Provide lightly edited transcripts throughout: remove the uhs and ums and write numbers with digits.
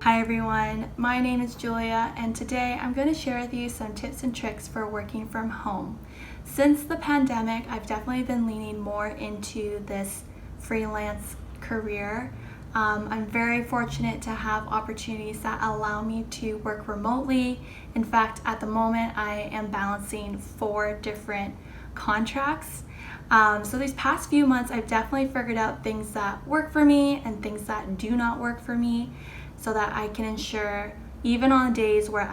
Hi everyone, my name is Julia and today I'm going to share with you some tips and tricks for working from home. Since the pandemic, I've definitely been leaning more into this freelance career. I'm very fortunate to have opportunities that allow me to work remotely. In fact, at the moment I am balancing 4 different contracts. So these past few months I've definitely figured out things that work for me and things that do not work for me, so that I can ensure, even on days where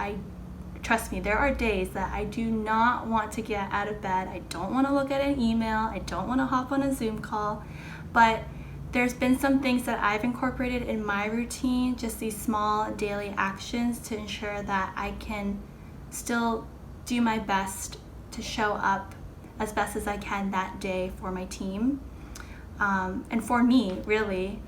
trust me, there are days that I do not want to get out of bed, I don't want to look at an email, I don't want to hop on a Zoom call, but there's been some things that I've incorporated in my routine, just these small daily actions to ensure that I can still do my best to show up as best as I can that day for my team, and for me, really.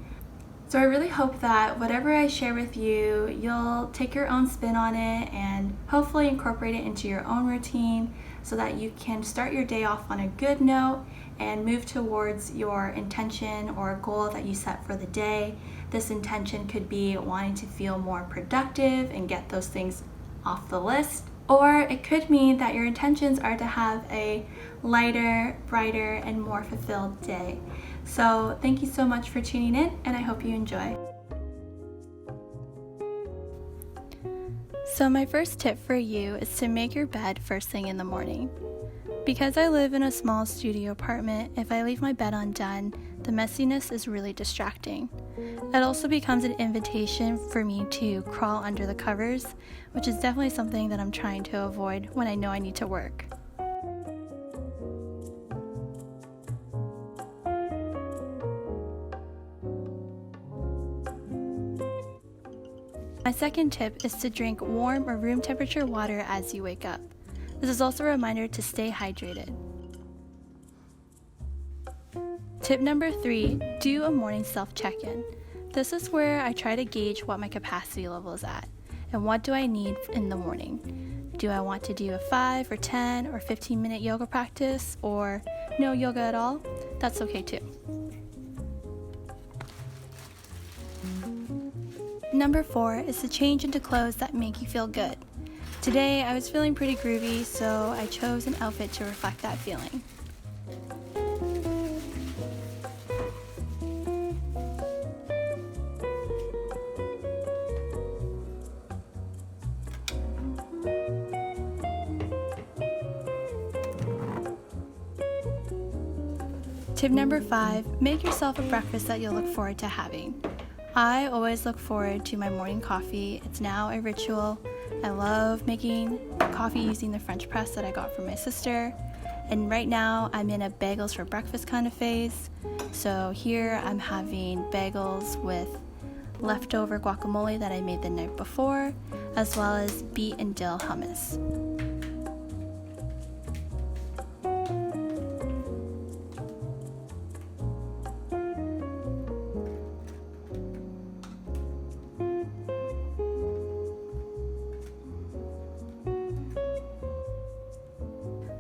So I really hope that whatever I share with you, you'll take your own spin on it and hopefully incorporate it into your own routine so that you can start your day off on a good note and move towards your intention or goal that you set for the day. This intention could be wanting to feel more productive and get those things off the list, or it could mean that your intentions are to have a lighter, brighter, and more fulfilled day. So thank you so much for tuning in, and I hope you enjoy. So my first tip for you is to make your bed first thing in the morning. Because I live in a small studio apartment, if I leave my bed undone, the messiness is really distracting. It also becomes an invitation for me to crawl under the covers, which is definitely something that I'm trying to avoid when I know I need to work. My second tip is to drink warm or room temperature water as you wake up. This is also a reminder to stay hydrated. Tip number 3, do a morning self-check-in. This is where I try to gauge what my capacity level is at and what do I need in the morning. Do I want to do a 5 or 10 or 15-minute yoga practice or no yoga at all? That's okay too. Number 4 is to change into clothes that make you feel good. Today I was feeling pretty groovy, so I chose an outfit to reflect that feeling. Tip number 5, make yourself a breakfast that you'll look forward to having. I always look forward to my morning coffee. It's now a ritual. I love making coffee using the French press that I got from my sister. And right now I'm in a bagels for breakfast kind of phase. So here I'm having bagels with leftover guacamole that I made the night before, as well as beet and dill hummus.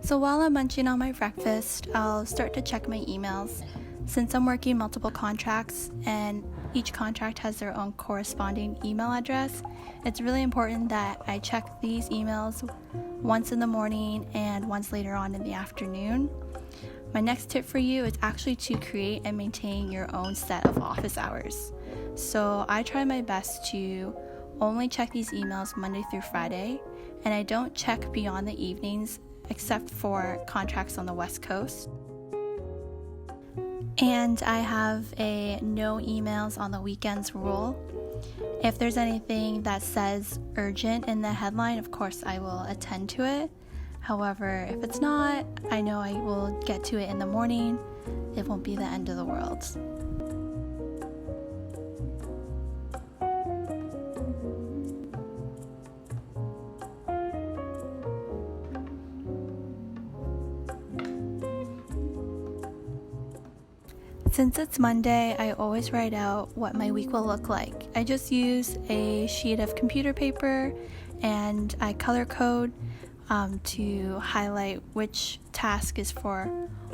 So while I'm munching on my breakfast, I'll start to check my emails. Since I'm working multiple contracts and each contract has their own corresponding email address, it's really important that I check these emails once in the morning and once later on in the afternoon. My next tip for you is actually to create and maintain your own set of office hours. So I try my best to only check these emails Monday through Friday, and I don't check beyond the evenings except for contracts on the West Coast. And I have a no emails on the weekends rule. If there's anything that says urgent in the headline, of course I will attend to it. However, if it's not, I know I will get to it in the morning. It won't be the end of the world. Since it's Monday, I always write out what my week will look like. I just use a sheet of computer paper and I color code to highlight which task is for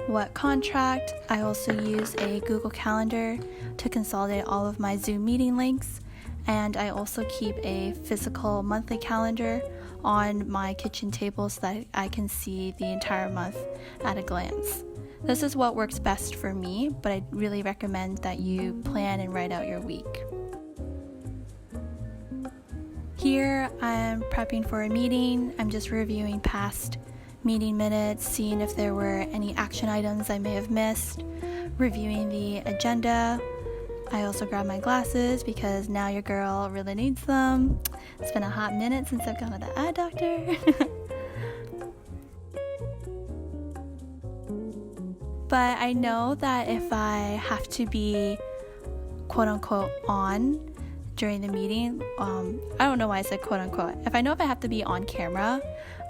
what contract. I also use a Google Calendar to consolidate all of my Zoom meeting links, And I also keep a physical monthly calendar on my kitchen table so that I can see the entire month at a glance. This is what works best for me, but I really recommend that you plan and write out your week. Here I'm prepping for a meeting. I'm just reviewing past meeting minutes, seeing if there were any action items I may have missed, reviewing the agenda. I also grabbed my glasses because now your girl really needs them. It's been a hot minute since I've gone to the eye doctor. But I know that if I have to be quote unquote on during the meeting, I don't know why I said quote unquote. If I have to be on camera,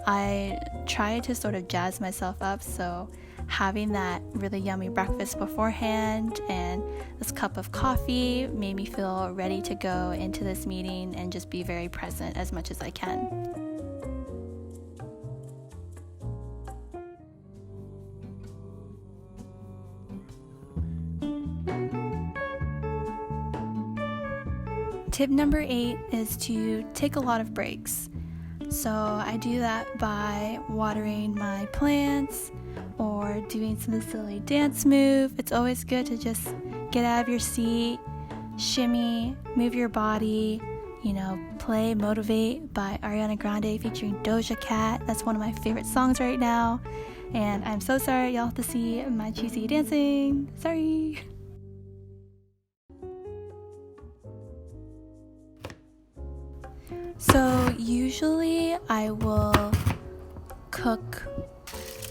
I try to sort of jazz myself up, so having that really yummy breakfast beforehand and this cup of coffee made me feel ready to go into this meeting and just be very present as much as I can. Tip number 8 is to take a lot of breaks. So I do that by watering my plants or doing some silly dance move. It's always good to just get out of your seat, shimmy, move your body, play Motivate by Ariana Grande featuring Doja Cat. That's one of my favorite songs right now. And I'm so sorry y'all have to see my cheesy dancing. Sorry. So usually I will cook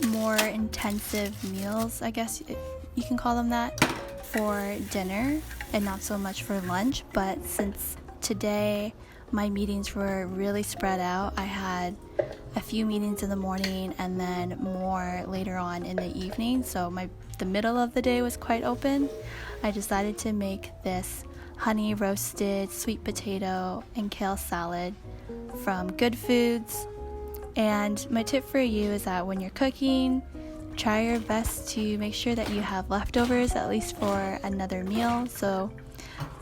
more intensive meals, I guess you can call them that, for dinner and not so much for lunch. But since today my meetings were really spread out, I had a few meetings in the morning and then more later on in the evening, so the middle of the day was quite open. I decided to make this honey roasted sweet potato and kale salad from Good Foods. And my tip for you is that when you're cooking, try your best to make sure that you have leftovers at least for another meal. So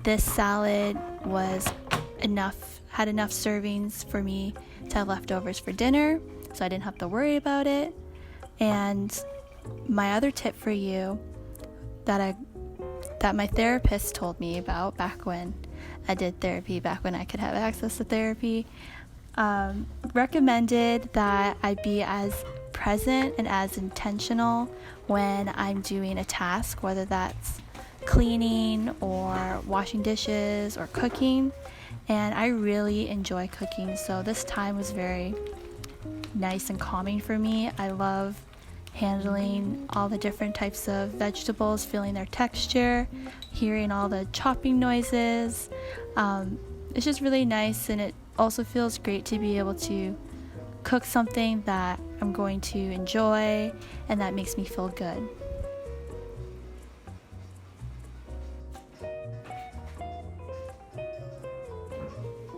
this salad had enough servings for me to have leftovers for dinner, so I didn't have to worry about it. And my other tip for you that my therapist told me about back when I did therapy, back when I could have access to therapy, recommended that I be as present and as intentional when I'm doing a task, whether that's cleaning or washing dishes or cooking. And I really enjoy cooking, so this time was very nice and calming for me. I love handling all the different types of vegetables, feeling their texture, hearing all the chopping noises. It's just really nice, and it also feels great to be able to cook something that I'm going to enjoy and that makes me feel good.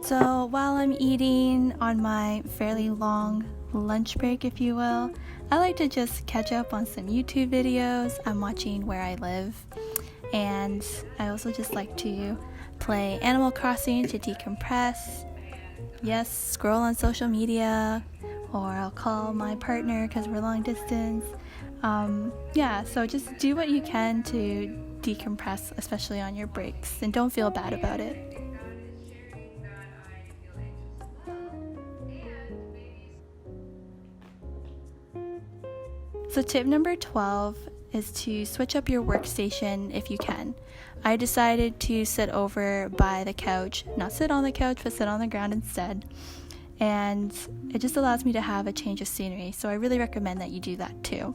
So while I'm eating on my fairly long lunch break, if you will, I like to just catch up on some YouTube videos I'm watching where I live. And I also just like to play Animal Crossing to decompress. Yes, scroll on social media, or I'll call my partner because we're long distance. So just do what you can to decompress, especially on your breaks, and don't feel bad about it. So tip number 12 is to switch up your workstation if you can. I decided to sit over by the couch, not sit on the couch, but sit on the ground instead. And it just allows me to have a change of scenery, so I really recommend that you do that too.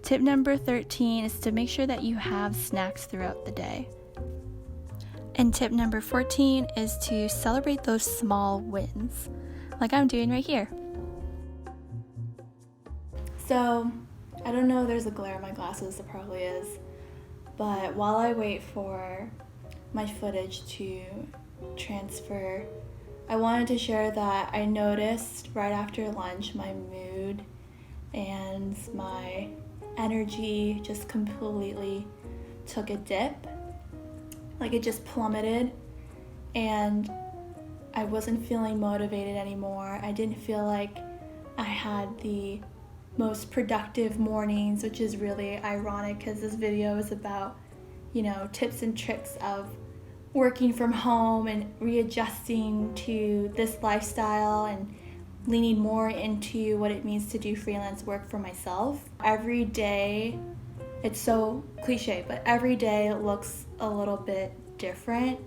Tip number 13 is to make sure that you have snacks throughout the day. And tip number 14 is to celebrate those small wins, like I'm doing right here. So, I don't know, there's a glare in my glasses, there probably is. But while I wait for my footage to transfer, I wanted to share that I noticed right after lunch my mood and my energy just completely took a dip. Like it just plummeted, and I wasn't feeling motivated anymore. I didn't feel like I had the most productive mornings, which is really ironic because this video is about, tips and tricks of working from home and readjusting to this lifestyle and leaning more into what it means to do freelance work for myself. Every day, it's so cliche, but every day looks a little bit different,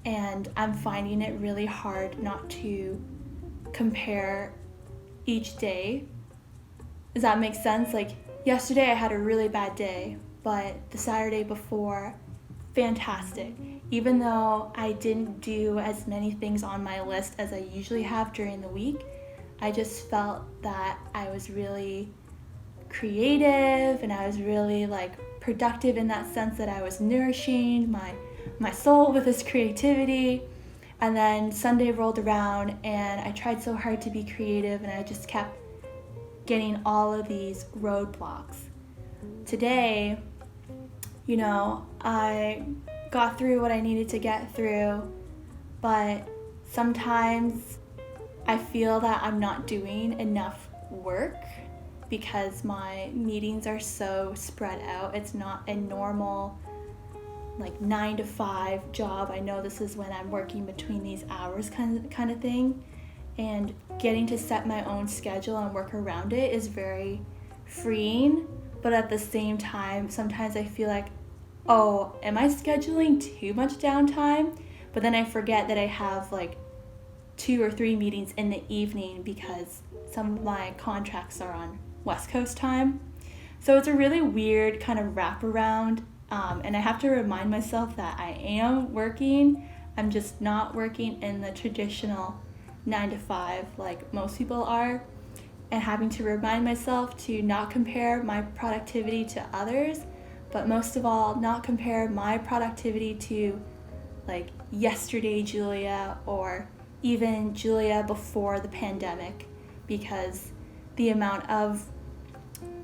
and I'm finding it really hard not to compare each day. Does that make sense? Like yesterday I had a really bad day, but the Saturday before, fantastic. Even though I didn't do as many things on my list as I usually have during the week, I just felt that I was really creative and I was really productive in that sense that I was nourishing my soul with this creativity. And then Sunday rolled around and I tried so hard to be creative and I just kept getting all of these roadblocks. Today, I got through what I needed to get through, but sometimes I feel that I'm not doing enough work because my meetings are so spread out. It's not a normal 9 to 5 job. I know this is when I'm working between these hours kind of thing, and getting to set my own schedule and work around it is very freeing. But at the same time, sometimes I feel like, oh, am I scheduling too much downtime? But then I forget that I have 2 or 3 meetings in the evening because some of my contracts are on West Coast time. So it's a really weird kind of wraparound, and I have to remind myself that I am working. I'm just not working in the traditional 9 to 5 like most people are, and having to remind myself to not compare my productivity to others, but most of all, not compare my productivity to yesterday Julia or even Julia before the pandemic, because the amount of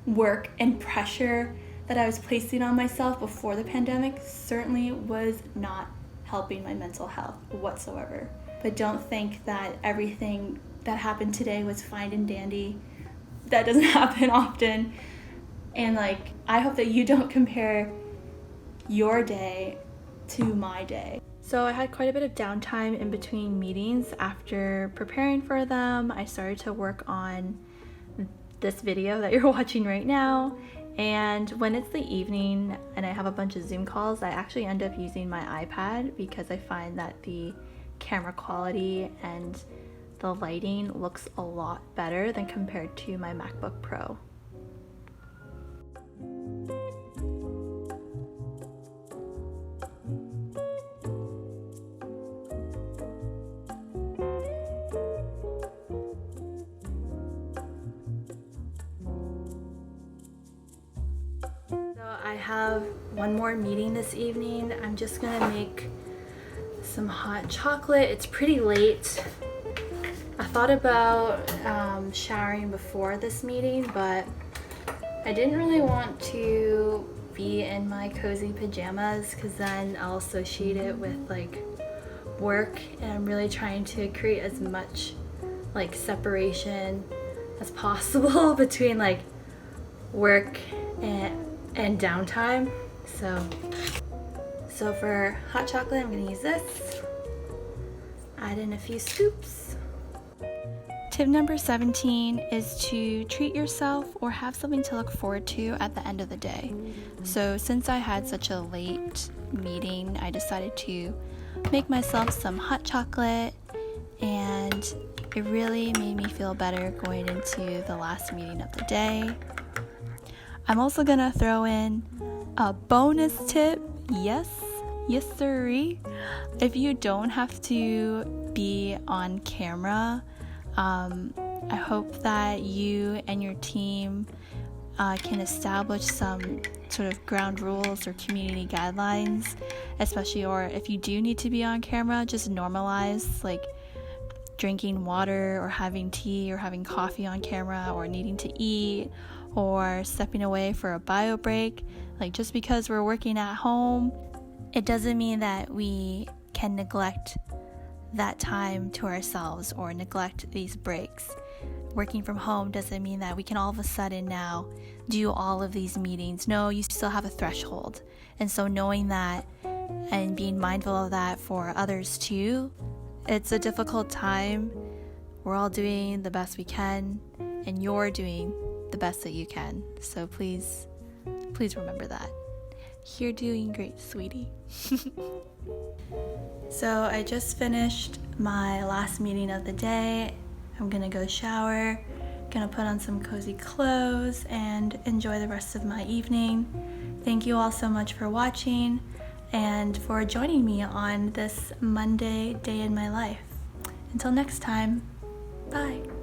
work and pressure that I was placing on myself before the pandemic certainly was not helping my mental health whatsoever. But don't think that everything that happened today was fine and dandy. That doesn't happen often. And I hope that you don't compare your day to my day. So I had quite a bit of downtime in between meetings. After preparing for them, I started to work on this video that you're watching right now. And when it's the evening and I have a bunch of Zoom calls, I actually end up using my iPad because I find that the camera quality and the lighting looks a lot better than compared to my MacBook Pro. I have one more meeting this evening. I'm just gonna make some hot chocolate. It's pretty late. I thought about showering before this meeting, but I didn't really want to be in my cozy pajamas because then I'll associate it with work, and I'm really trying to create as much separation as possible between work and downtime. So for hot chocolate, I'm gonna use this. Add in a few scoops. Tip number 17 is to treat yourself or have something to look forward to at the end of the day. So since I had such a late meeting, I decided to make myself some hot chocolate, and it really made me feel better going into the last meeting of the day. I'm also gonna throw in a bonus tip. Yes sirree. If you don't have to be on camera, I hope that you and your team can establish some sort of ground rules or community guidelines, especially, or if you do need to be on camera, just normalize like drinking water or having tea or having coffee on camera, or needing to eat or stepping away for a bio break. Like, just because we're working at home, it doesn't mean that we can neglect that time to ourselves or neglect these breaks. Working from home doesn't mean that we can all of a sudden now do all of these meetings. No, you still have a threshold. And so knowing that and being mindful of that for others too, it's a difficult time. We're all doing the best we can, and you're doing the best that you can. So please remember that. You're doing great, sweetie. So I just finished my last meeting of the day. I'm gonna go shower, gonna put on some cozy clothes and enjoy the rest of my evening. Thank you all so much for watching and for joining me on this Monday day in my life. Until next time, bye.